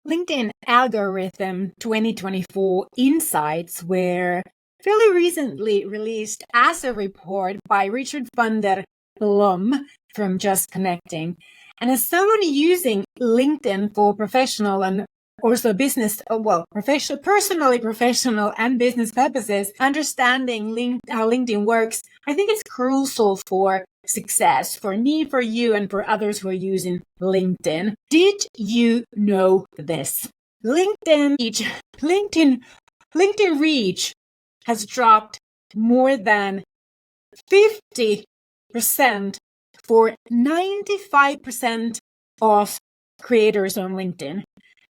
LinkedIn Algorithm 2024 Insights were fairly recently released as a report by Richard van der Blom from Just Connecting. And as someone using LinkedIn for professional and also business, personally professional and business purposes, understanding how LinkedIn works, I think it's crucial for success for me, for you, and for others who are using LinkedIn. Did you know this? LinkedIn reach has dropped more than 50% for 95% of creators on LinkedIn.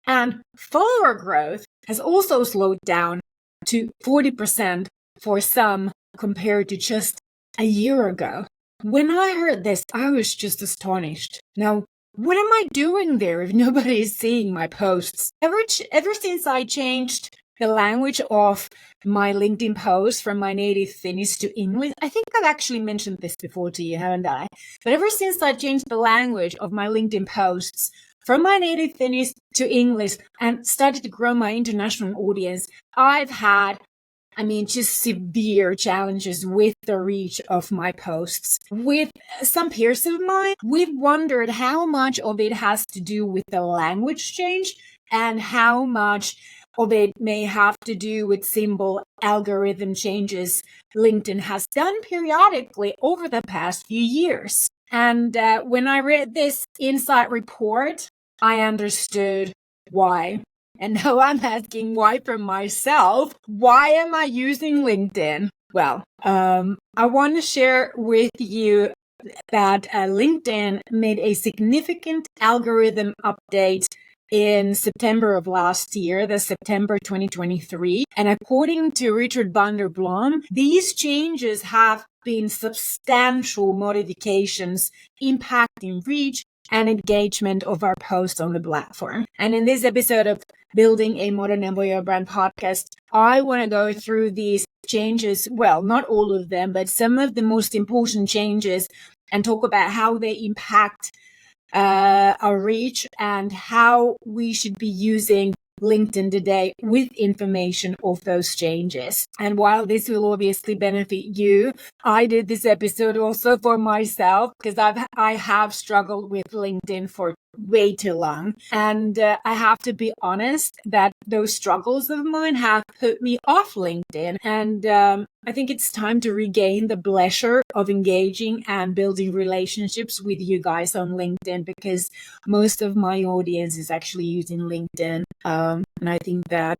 And follower growth has also slowed down to 40% for some compared to just a year ago. When I heard this, I was just astonished. Now, what am I doing there if nobody is seeing my posts? Ever since I changed the language of my LinkedIn posts from my native Finnish to English, I think I've actually mentioned this before to you, haven't I? But ever since I changed the language of my LinkedIn posts from my native Finnish to English and started to grow my international audience, I've had just severe challenges with the reach of my posts. With some peers of mine, we've wondered how much of it has to do with the language change and how much of it may have to do with simple algorithm changes LinkedIn has done periodically over the past few years. And when I read this insight report, I understood why. And now I'm asking why for myself. Why am I using LinkedIn? Well, I want to share with you that LinkedIn made a significant algorithm update in September of last year, the September 2023. And according to Richard van der Blom, these changes have been substantial modifications impacting reach and engagement of our posts on the platform. And in this episode of Building a Modern Employer Brand podcast, I want to go through these changes, well, not all of them, but some of the most important changes and talk about how they impact our reach and how we should be using LinkedIn today with information of those changes. And while this will obviously benefit you, I did this episode also for myself because I have struggled with LinkedIn for way too long. And I have to be honest that those struggles of mine have put me off LinkedIn. And I think it's time to regain the pleasure of engaging and building relationships with you guys on LinkedIn because most of my audience is actually using LinkedIn. And I think that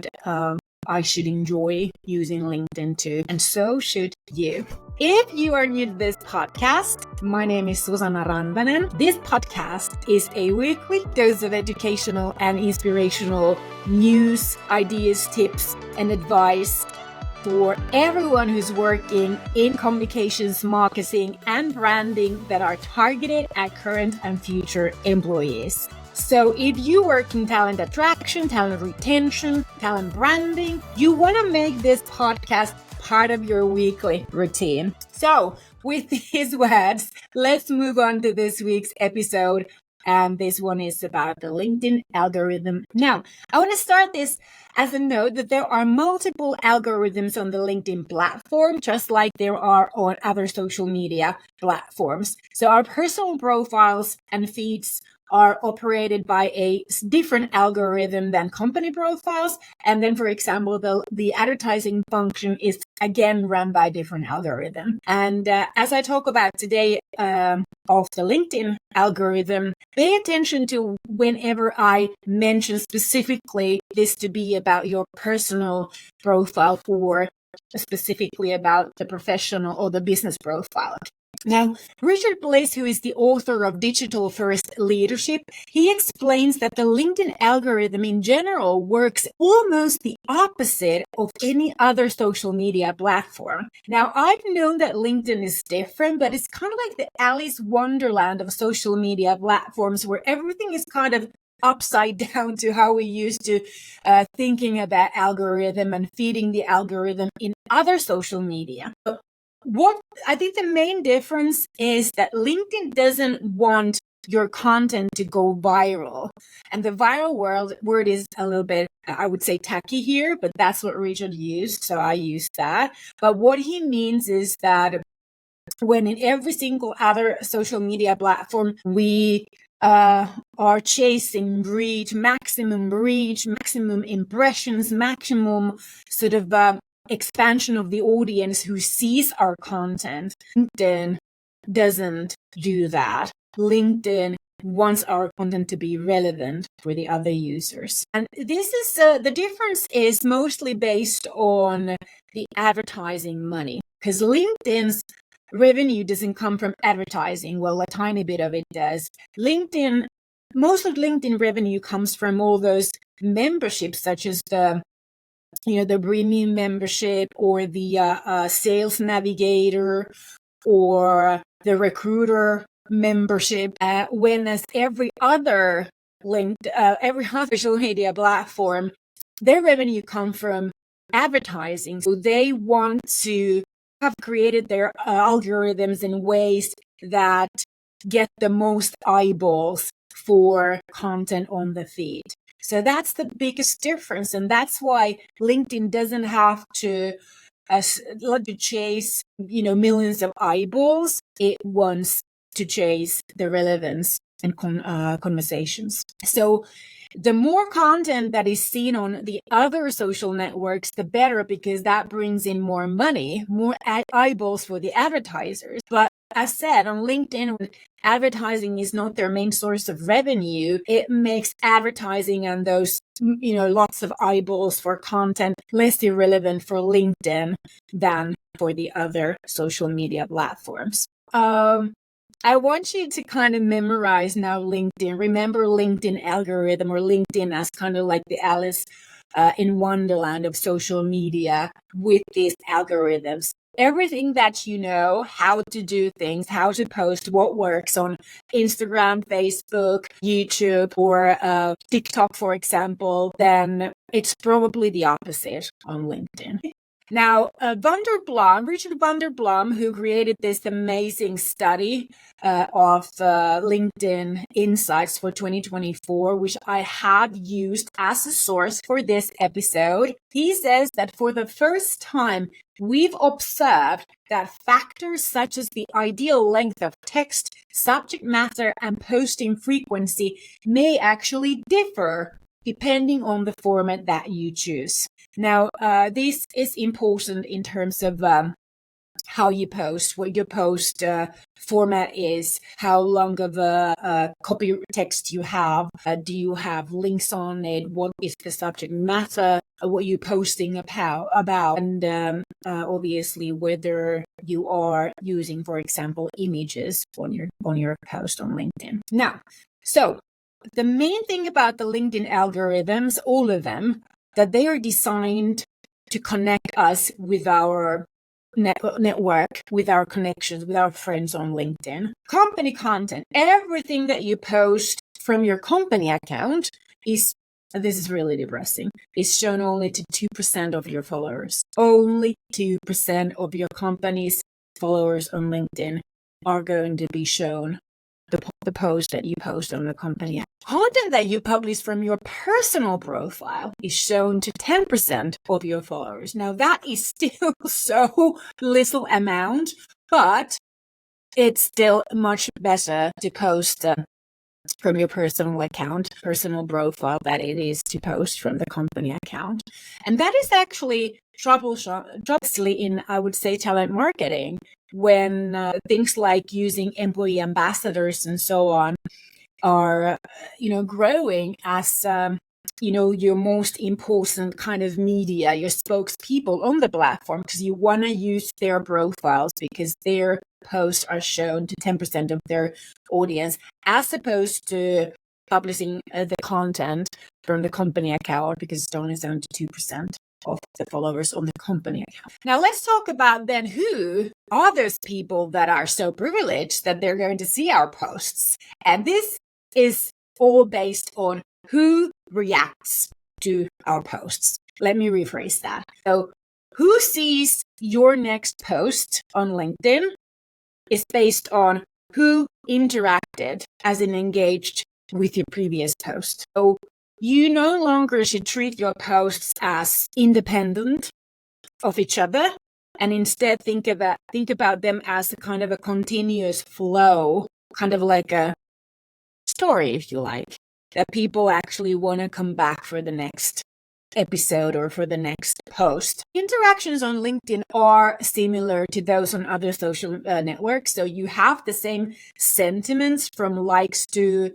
I should enjoy using LinkedIn too. And so should you. If you are new to this podcast, my name is Susanna Rantanen. This podcast is a weekly dose of educational and inspirational news, ideas, tips, and advice for everyone who's working in communications, marketing, and branding that are targeted at current and future employees. So if you work in talent attraction, talent retention, talent branding, you want to make this podcast part of your weekly routine. So with these words, let's move on to this week's episode. And this one is about the LinkedIn algorithm. Now, I want to start this as a note that there are multiple algorithms on the LinkedIn platform, just like there are on other social media platforms. So our personal profiles and feeds are operated by a different algorithm than company profiles. And then, for example, the advertising function is again run by a different algorithm. And as I talk about today of the LinkedIn algorithm, pay attention to whenever I mention specifically this to be about your personal profile or specifically about the professional or the business profile. Now, Richard Bliss, who is the author of Digital First Leadership, he explains that the LinkedIn algorithm in general works almost the opposite of any other social media platform. Now, I've known that LinkedIn is different, but it's kind of like the Alice Wonderland of social media platforms where everything is kind of upside down to how we used to thinking about algorithm and feeding the algorithm in other social media. What I think the main difference is that LinkedIn doesn't want your content to go viral. And the viral word is a little bit, I would say, tacky here, but that's what Richard used, so I used that. But what he means is that when in every single other social media platform, we are chasing maximum impressions, maximum sort of expansion of the audience who sees our content. LinkedIn doesn't do that. LinkedIn wants our content to be relevant for the other users. And this is the difference is mostly based on the advertising money, because LinkedIn's revenue doesn't come from advertising. Well, a tiny bit of it does. Most of LinkedIn revenue comes from all those memberships, such as the premium membership, or the sales navigator, or the recruiter membership. Whereas every other social media platform, their revenue comes from advertising. So they want to have created their algorithms in ways that get the most eyeballs for content on the feed. So that's the biggest difference. And that's why LinkedIn doesn't have to chase, millions of eyeballs. It wants to chase the relevance and conversations. So the more content that is seen on the other social networks, the better, because that brings in more money, more eyeballs for the advertisers. But as said, on LinkedIn, advertising is not their main source of revenue. It makes advertising and those, lots of eyeballs for content less irrelevant for LinkedIn than for the other social media platforms. I want you to kind of memorize now LinkedIn. Remember LinkedIn algorithm, or LinkedIn as kind of like the Alice in Wonderland of social media with these algorithms. Everything that you know, how to do things, how to post, what works on Instagram, Facebook, YouTube, or TikTok, for example, then it's probably the opposite on LinkedIn. Now, Richard van der Blom, who created this amazing study of LinkedIn Insights for 2024, which I have used as a source for this episode, he says that for the first time, we've observed that factors such as the ideal length of text, subject matter, and posting frequency may actually differ depending on the format that you choose. Now, this is important in terms of how you post, what your post format is, how long of a copy text you have, do you have links on it, what is the subject matter, what you're posting about, and obviously whether you are using, for example, images on your post on LinkedIn. Now, so the main thing about the LinkedIn algorithms, all of them, that they are designed to connect us with our network, with our connections, with our friends on LinkedIn. Company content, everything that you post from your company account is, this is really depressing, is shown only to 2% of your followers. Only 2% of your company's followers on LinkedIn are going to be shown the post that you post on the company. Content that you publish from your personal profile is shown to 10% of your followers. Now, that is still so little amount, but it's still much better to post from your personal account, personal profile, than it is to post from the company account. And that is actually troublesome in, I would say, talent marketing, when things like using employee ambassadors and so on are, growing as, your most important kind of media, your spokespeople on the platform, because you want to use their profiles because their posts are shown to 10% of their audience, as opposed to publishing the content from the company account, because it's only shown to 2% of the followers on the company account. Now, let's talk about then who are those people that are so privileged that they're going to see our posts. And this is all based on who reacts to our posts. Let me rephrase that. So, who sees your next post on LinkedIn is based on who interacted, as in engaged with your previous post. So you no longer should treat your posts as independent of each other, and instead think about them as a kind of a continuous flow, kind of like a story, if you like, that people actually want to come back for the next episode or for the next post. Interactions on LinkedIn are similar to those on other social networks. So you have the same sentiments from likes to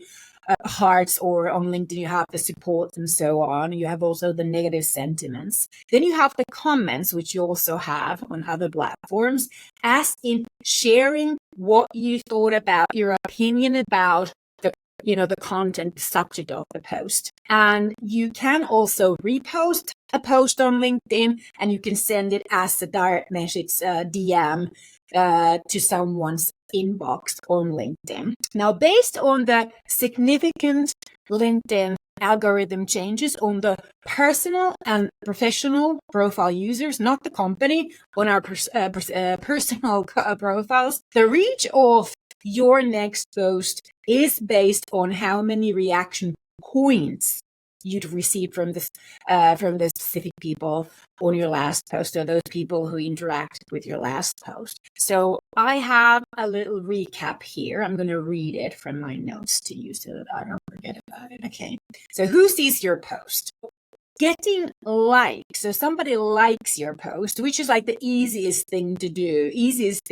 hearts, or on LinkedIn you have the support and so on. You have also the negative sentiments. Then you have the comments, which you also have on other platforms, as in sharing what you thought about, your opinion about the content, the subject of the post. And you can also repost a post on LinkedIn, and you can send it as a direct message, DM, to someone's inbox on LinkedIn. Now, based on the significant LinkedIn algorithm changes on the personal and professional profile users, not the company, on our personal profiles, the reach of your next post is based on how many reaction points you'd received from the specific people on your last post, or those people who interacted with your last post. So I have a little recap here. I'm going to read it from my notes to you so that I don't forget about it. Okay. So who sees your post? Getting likes. So somebody likes your post, which is like the easiest thing to do, easiest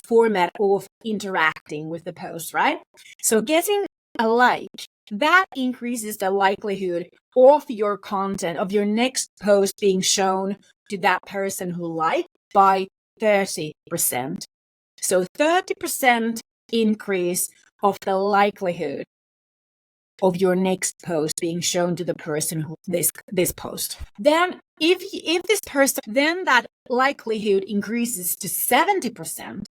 format of interacting with the post, right? So getting a like, that increases the likelihood of your content, of your next post being shown to that person who liked by 30%. So 30% increase of the likelihood of your next post being shown to the person who this post. Then if this person, then that likelihood increases to 70%.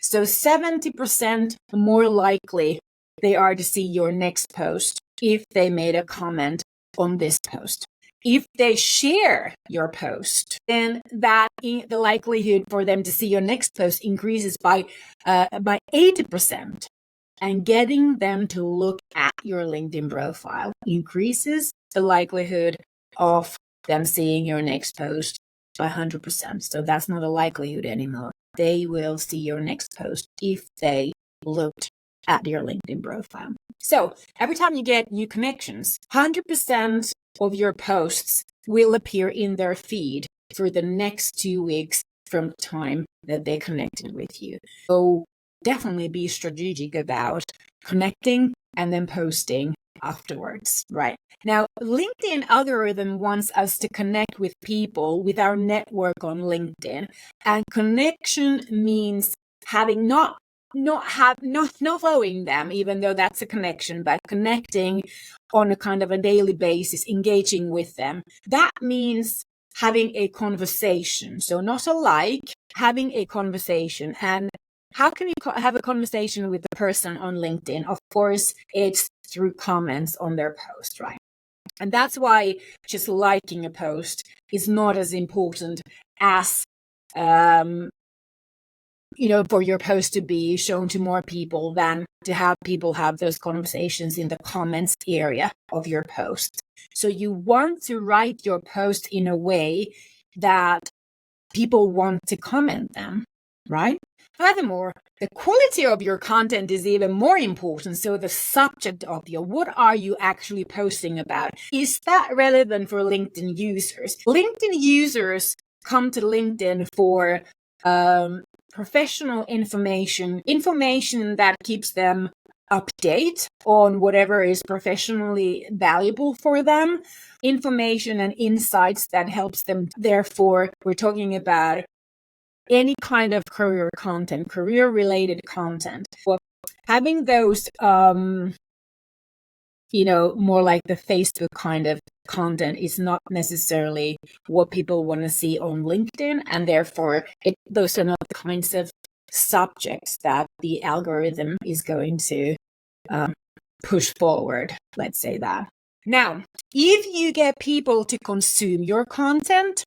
So 70% more likely they are to see your next post if they made a comment on this post. If they share your post, then the likelihood for them to see your next post increases by 80%. And getting them to look at your LinkedIn profile increases the likelihood of them seeing your next post by 100%. So that's not a likelihood anymore. They will see your next post if they looked at your LinkedIn profile. So every time you get new connections, 100% of your posts will appear in their feed for the next 2 weeks from the time that they connected with you. So definitely be strategic about connecting and then posting afterwards, right? Now, LinkedIn algorithm wants us to connect with people with our network on LinkedIn, and connection means having not following them, even though that's a connection, but connecting on a kind of a daily basis, engaging with them. That means having a conversation. So not a like, having a conversation. And how can you have a conversation with the person on LinkedIn? Of course, it's through comments on their post, right? And that's why just liking a post is not as important as, for your post to be shown to more people than to have people have those conversations in the comments area of your post. So you want to write your post in a way that people want to comment them, right? Furthermore, the quality of your content is even more important. So the subject of what are you actually posting about? Is that relevant for LinkedIn users? LinkedIn users come to LinkedIn for professional information that keeps them update on whatever is professionally valuable for them, information and insights that helps them. Therefore, we're talking about any kind of career content, career related content. Well, having those, more like the Facebook kind of content is not necessarily what people want to see on LinkedIn. And therefore, those are not the kinds of subjects that the algorithm is going to push forward. Let's say that. Now, if you get people to consume your content,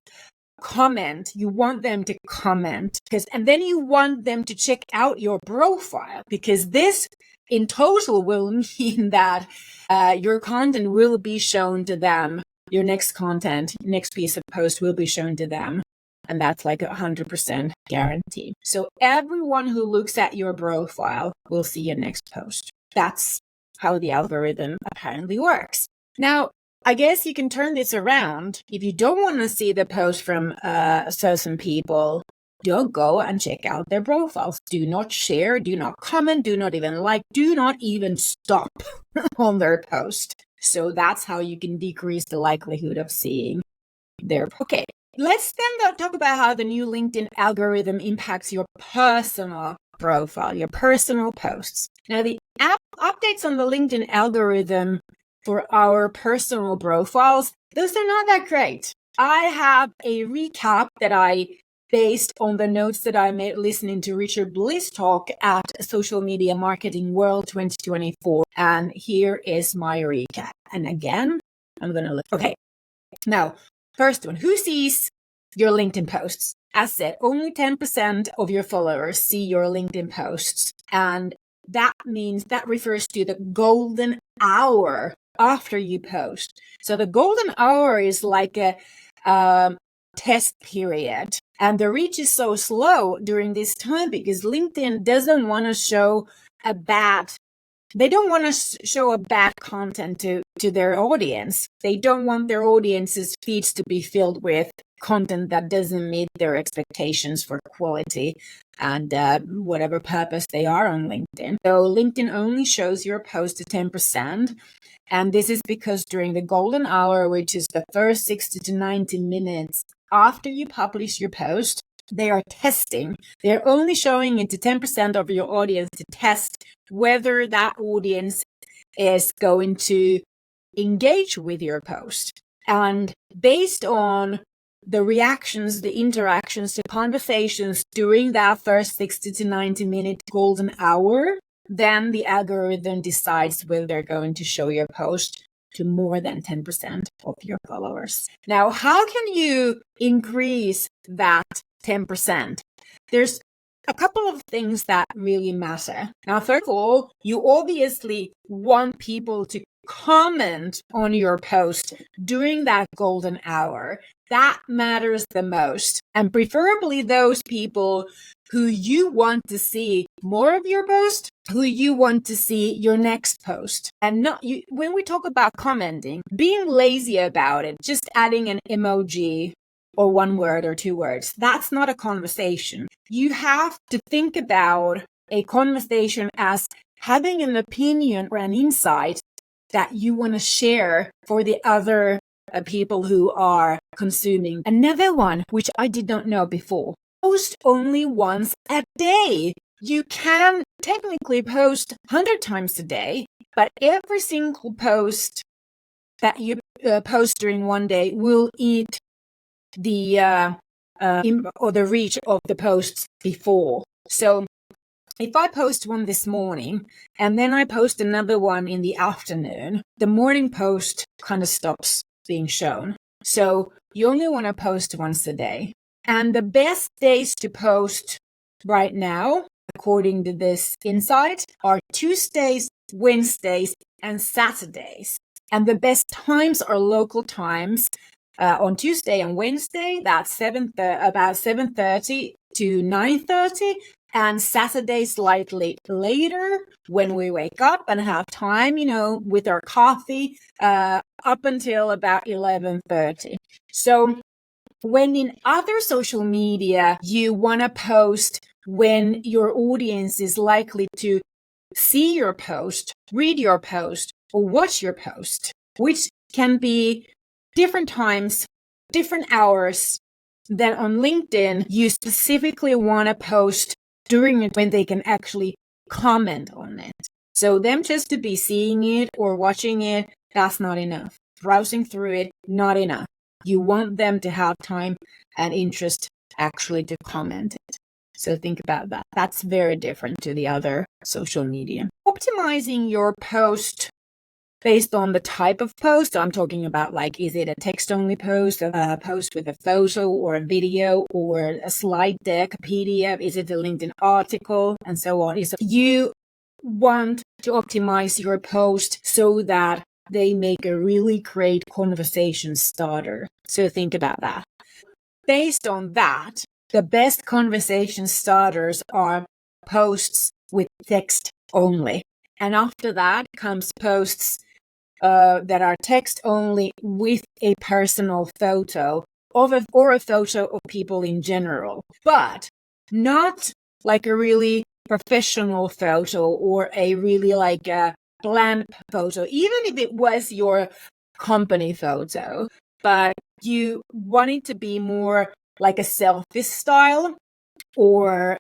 comment. You want them to comment, and then you want them to check out your profile, because this in total will mean that your content will be shown to them. Your next piece of post will be shown to them. And that's like 100% guarantee. So everyone who looks at your profile will see your next post. That's how the algorithm apparently works. Now, I guess you can turn this around. If you don't want to see the post from certain people, don't go and check out their profiles. Do not share, do not comment, do not even like, do not even stop on their post. So that's how you can decrease the likelihood of seeing their. Okay, let's then talk about how the new LinkedIn algorithm impacts your personal profile, your personal posts. Now, the updates on the LinkedIn algorithm for our personal profiles, those are not that great. I have a recap that I based on the notes that I made listening to Richard Bliss talk at Social Media Marketing World 2024. And here is my recap. And again, I'm going to look. Okay. Now, first one, who sees your LinkedIn posts? As said, only 10% of your followers see your LinkedIn posts. And that refers to the golden hour after you post. So the golden hour is like a test period. And the reach is so slow during this time because LinkedIn doesn't want to show a bad content to their audience. They don't want their audience's feeds to be filled with content that doesn't meet their expectations for quality and whatever purpose they are on LinkedIn. So LinkedIn only shows your post to 10%. And this is because during the golden hour, which is the first 60 to 90 minutes after you publish your post, they are testing. They're only showing it to 10% of your audience to test whether that audience is going to engage with your post. And based on the reactions, the interactions, the conversations during that first 60 to 90 minute golden hour, then the algorithm decides whether they're going to show your post to more than 10% of your followers. Now, how can you increase that 10%? There's a couple of things that really matter. Now, first of all, you obviously want people to comment on your post during that golden hour. That matters the most. And preferably those people who you want to see more of your post, who you want to see your next post. And not you. When we talk about commenting, being lazy about it, just adding an emoji or one word or two words, that's not a conversation. You have to think about a conversation as having an opinion or an insight that you want to share for the other people who are consuming. Another one, which I did not know before, post only once a day. You can technically post 100 times a day, but every single post that you post during one day will eat the reach of the posts before. So if I post one this morning and then I post another one in the afternoon, the morning post kind of stops being shown. So you only want to post once a day. And the best days to post right now, according to this insight, are Tuesdays, Wednesdays, and Saturdays. And the best times are local times. On Tuesday and Wednesday, that's about 7:30 to 9:30. And Saturday slightly later when we wake up and have time, with our coffee, up until about 11:30. So when in other social media, you want to post when your audience is likely to see your post, read your post, or watch your post, which can be different times, different hours, then on LinkedIn, you specifically want to post during it when they can actually comment on it. So them just to be seeing it or watching it, that's not enough. Browsing through it, not enough. You want them to have time and interest actually to comment it. So think about that. That's very different to the other social media. Optimizing your post based on the type of post. So I'm talking about like, is it a text-only post, a post with a photo or a video or a slide deck, a PDF? Is it a LinkedIn article and so on? So you want to optimize your post so that they make a really great conversation starter. So think about that. Based on that, the best conversation starters are posts with text only. And after that comes posts that are text only with a personal photo or a photo of people in general, but not like a really professional photo or a really like a bland photo, even if it was your company photo, but you want it to be more like a selfie style or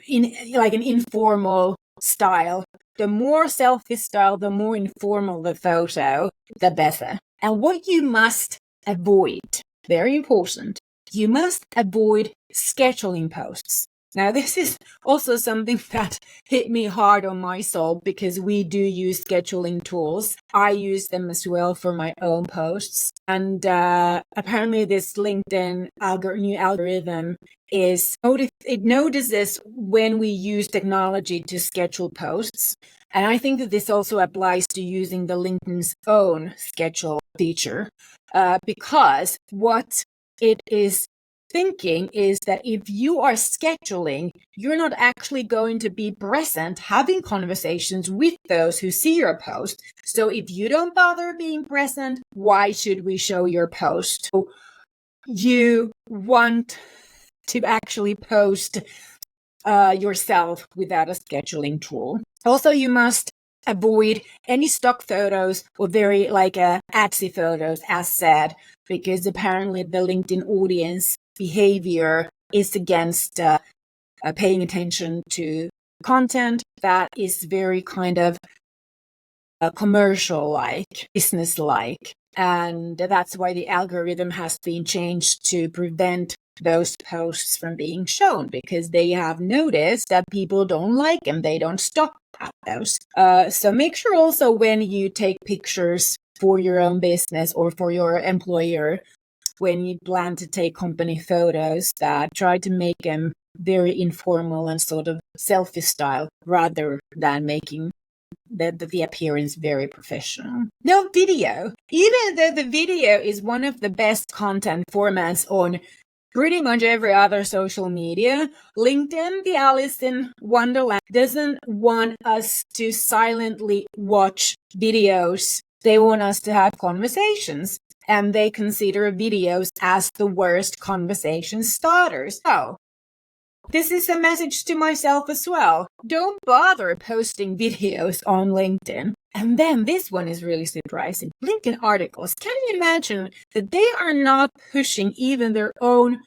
in like an informal style. The more selfie style, the more informal the photo, the better. And what you must avoid, very important, you must avoid scheduling posts. Now, this is also something that hit me hard on my soul because we do use scheduling tools. I use them as well for my own posts. And apparently this LinkedIn new algorithm it notices when we use technology to schedule posts. And I think that this also applies to using the LinkedIn's own schedule feature because what it is thinking is that if you are scheduling, you're not actually going to be present having conversations with those who see your post. So if you don't bother being present, why should we show your post? You want to actually post yourself without a scheduling tool. Also, you must avoid any stock photos or very like artsy photos, as said, because apparently the LinkedIn audience behavior is against paying attention to content that is very kind of commercial-like, business-like. And that's why the algorithm has been changed to prevent those posts from being shown, because they have noticed that people don't like them. They don't stop at those. So make sure also when you take pictures for your own business or for your employer, when you plan to take company photos, that try to make them very informal and sort of selfie style rather than making the appearance very professional. No video. Even though the video is one of the best content formats on pretty much every other social media, LinkedIn, the Alice in Wonderland, doesn't want us to silently watch videos. They want us to have conversations, and they consider videos as the worst conversation starters. So, this is a message to myself as well. Don't bother posting videos on LinkedIn. And then this one is really surprising. LinkedIn articles. Can you imagine that they are not pushing even their own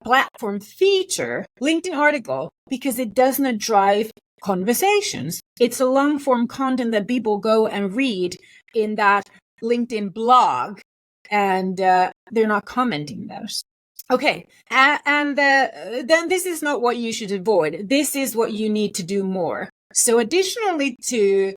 platform feature, LinkedIn article, because it does not drive conversations. It's a long form content that people go and read in that LinkedIn blog, and they're not commenting those. Okay, and then this is not what you should avoid. This is what you need to do more. So additionally to,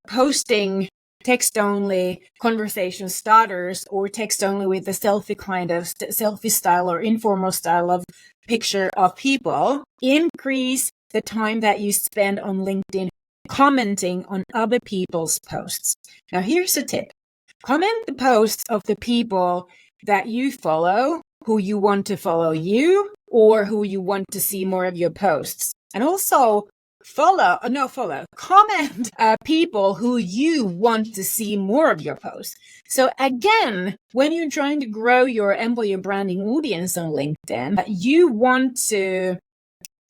posting text-only conversation starters or text-only with the selfie kind of selfie style or informal style of picture of people, increase the time that you spend on LinkedIn commenting on other people's posts. Now, here's a tip. Comment the posts of the people that you follow, who you want to follow you, or who you want to see more of your posts. And also comment people who you want to see more of your posts. So again, when you're trying to grow your employer branding audience on LinkedIn, you want to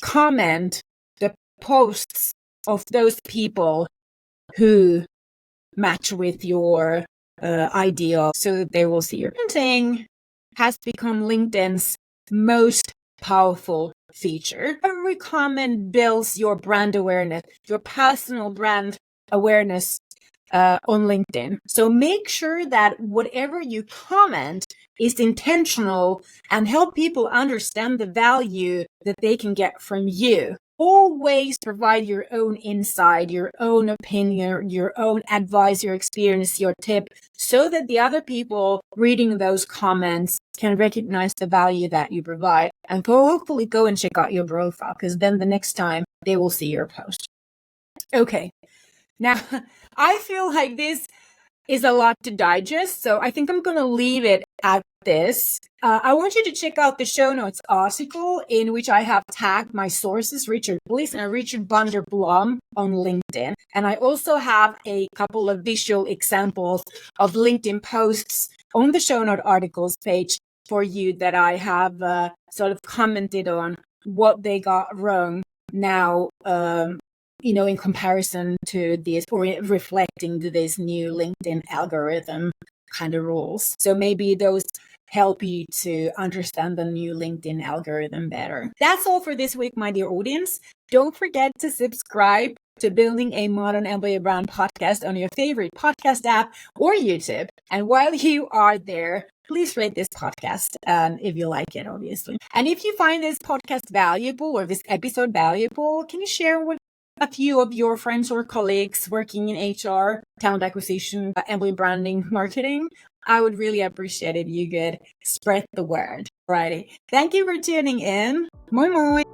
comment the posts of those people who match with your ideal, so that they will see your printing has become LinkedIn's most powerful feature. Every comment builds your brand awareness, your personal brand awareness on LinkedIn. So make sure that whatever you comment is intentional and help people understand the value that they can get from you. always provide your own insight, your own opinion, your own advice, your experience, your tip, so that the other people reading those comments can recognize the value that you provide and hopefully go and check out your profile, because then the next time they will see your post. Okay. Now, I feel like this is a lot to digest, so I think I'm going to leave it at this. I want you to check out the show notes article in which I have tagged my sources, Richard Bliss and Richard van der Blom on LinkedIn. And I also have a couple of visual examples of LinkedIn posts on the show note articles page for you that I have sort of commented on what they got wrong now, in comparison to this, or reflecting this new LinkedIn algorithm kind of rules. So maybe those help you to understand the new LinkedIn algorithm better. That's all for this week, my dear audience. Don't forget to subscribe to Building a Modern Employer Brand podcast on your favorite podcast app or YouTube. And while you are there, please rate this podcast if you like it, obviously. And if you find this podcast valuable or this episode valuable, can you share with a few of your friends or colleagues working in HR, talent acquisition, employee branding, marketing? I would really appreciate if you could spread the word. Alrighty. Thank you for tuning in. Moi moi.